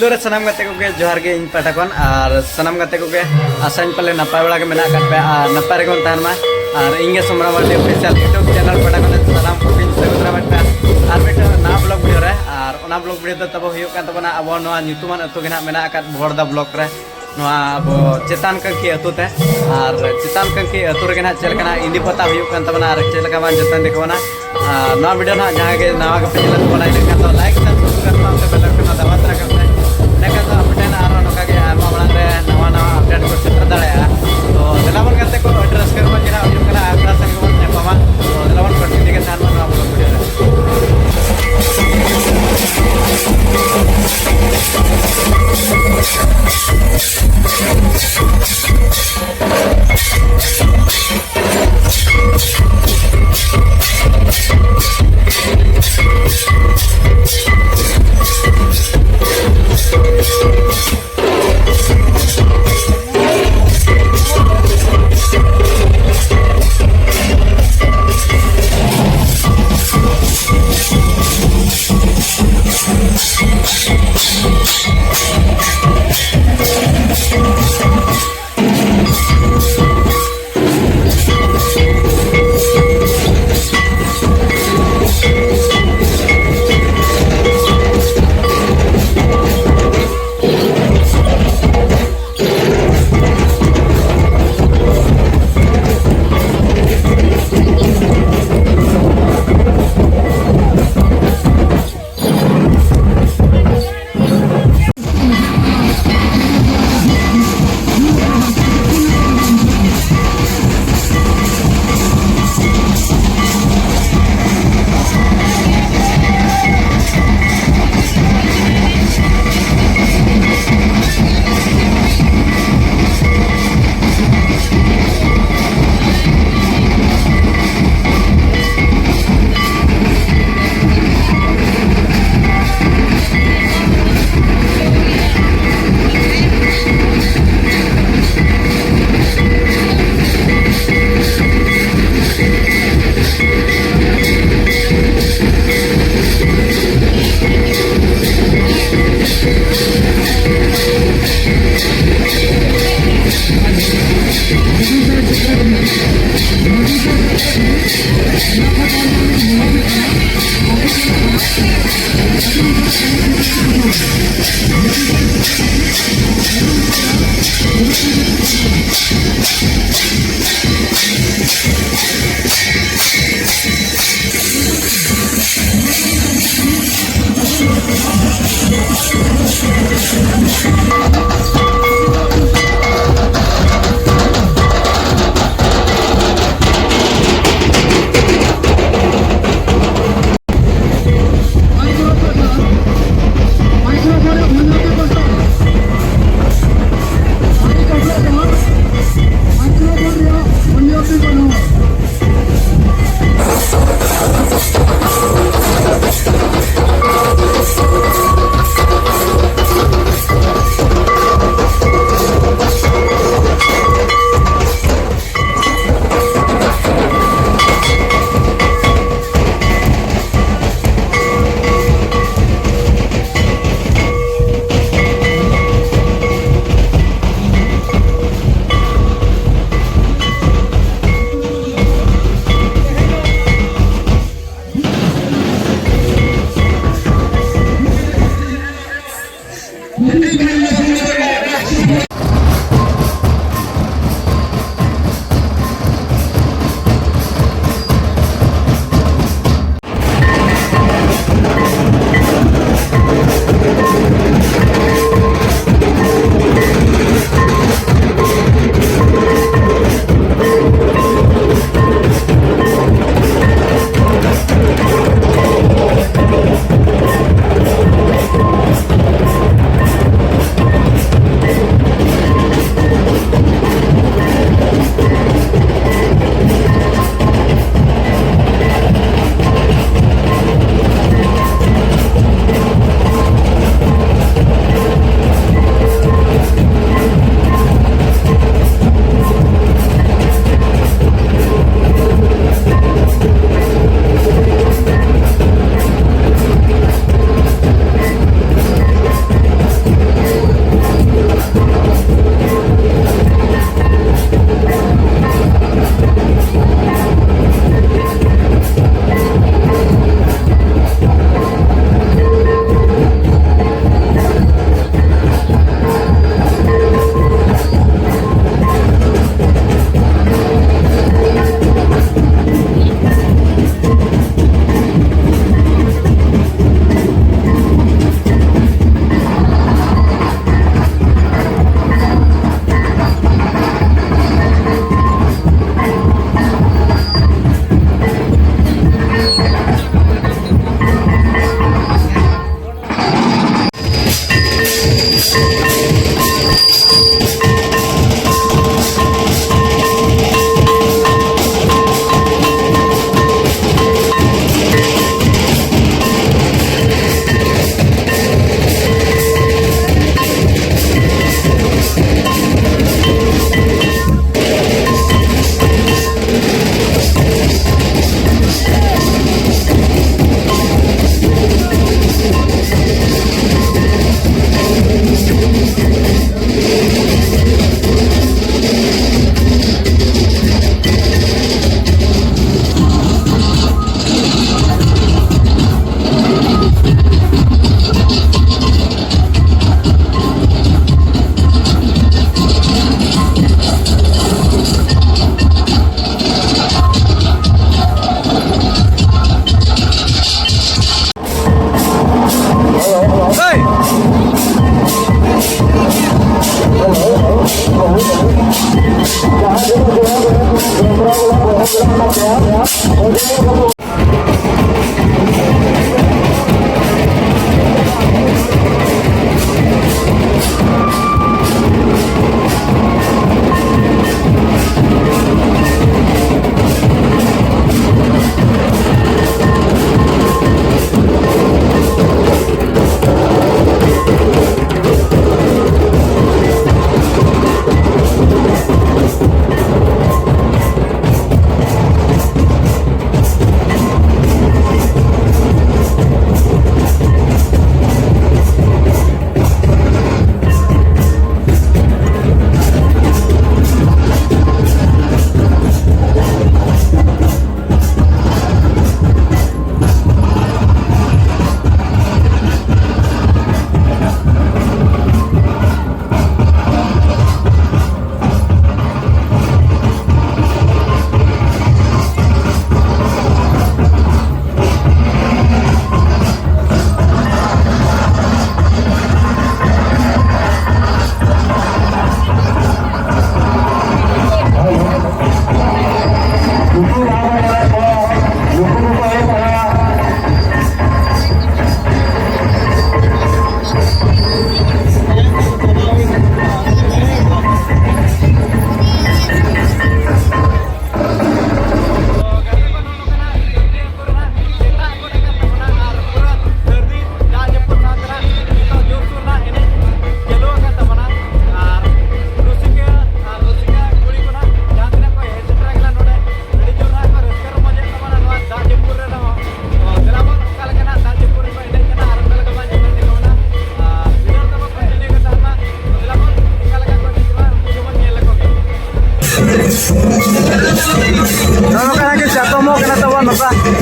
रे सनाम गाते को के जोहार गे इन पाटा कोन और सनाम गाते को के आसाइन पले नपाय बड़ा के मेना काट पे नपाय रे कोन तान मा और इंगे समरा वाले ऑफिशियल यूट्यूब चैनल पाटा कोन सनाम को पिन से गुजरा बट और बेटा ना ब्लॉग वीडियो रे और ओना ब्लॉग वीडियो तो तब हुयो कान तबना अब नोआ न्यूतुमान अतु गेना मेना काट भोरदा ब्लॉग रे नोआ अब चेतान कंकी अतु ते और चेतान कंकी अतु रे गेना चल कना इंदी पता हुयो कान तबना और चेल का मान जतन देखोना नोआ वीडियो ना जहां के नवा के पेज ला बनाई ले तो लाइक सब्सक्राइब करना से बेल आइकन दबा तरा करते नेका तो अपडेट आरो नोका के आमा बड़ा रे नवा नवा अपडेट को चित्र दड़या तो दिलावन करते को एड्रेस कर में जरा हुयो कना आपरा संग को ने पामा तो दिलावन कंटिन्यू के साथ में आप लोग video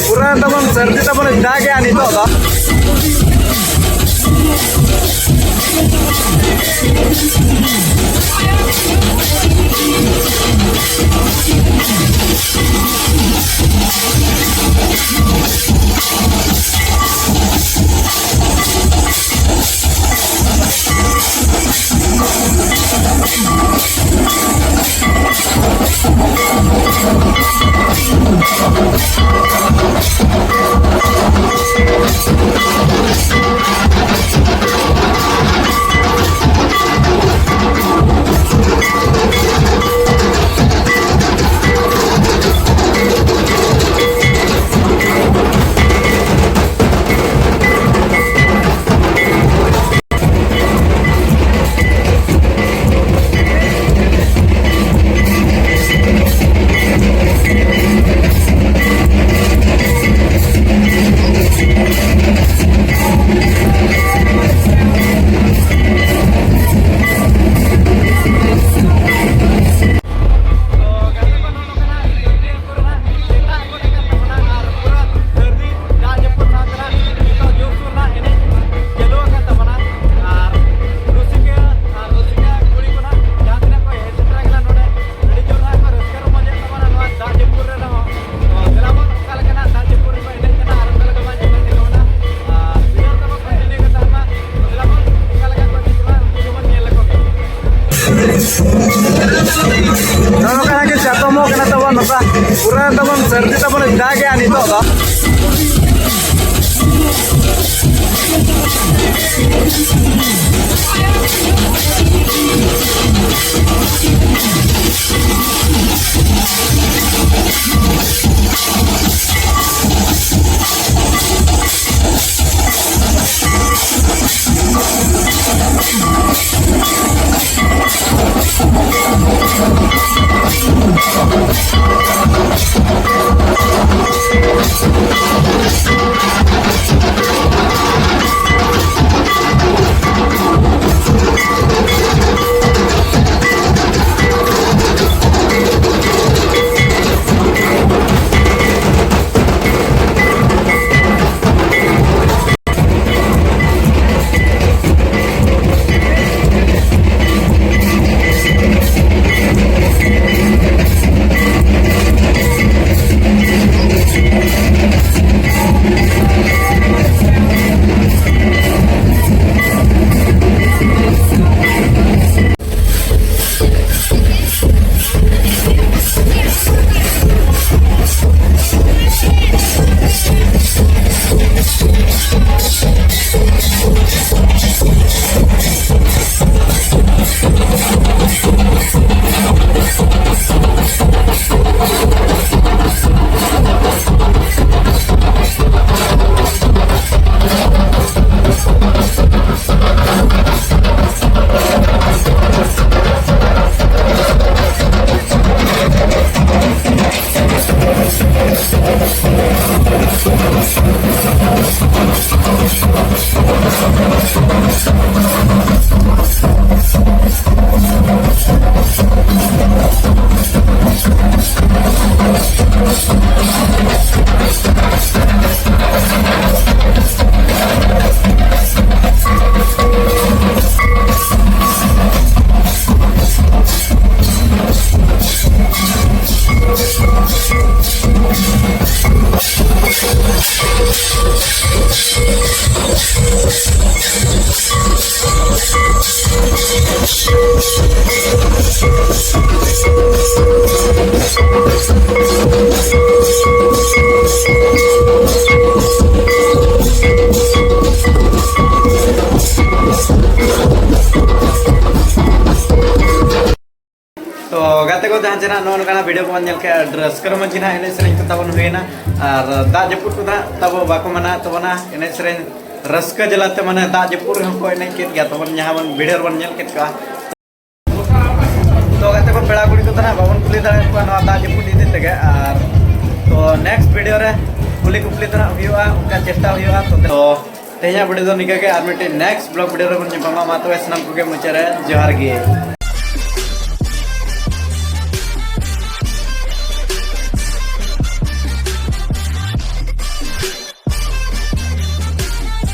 Kurang teman serti teman dagang itu apa? Kurang teman serti teman dagang itu apa? तो गाते को जहाँ चेना नौका वीडियो को नेल के रस्कर मजी ना एने सेरें को तबन हुएना और दाग जपुर को तब बाको मना तबना एने सेरें रस्कर जलाते माने दाग जपुर हमको एने केट गया तबन यहाँ बन वीडियो बन नेल केट का तो गाते को पेड़ा गुड़ी को तना बाबन कुली दाग को ना दाग जपुर दी देते और तो नेक्स्ट वीडियो रे कुली कुपली तना हुआ उनका चेष्टा हुआ तो तेजा वीडियो निका के आर मिटे नेक्स्ट ब्लॉग वीडियो रे बन जमा मा तो सनम को के मुचारे जोहार गे।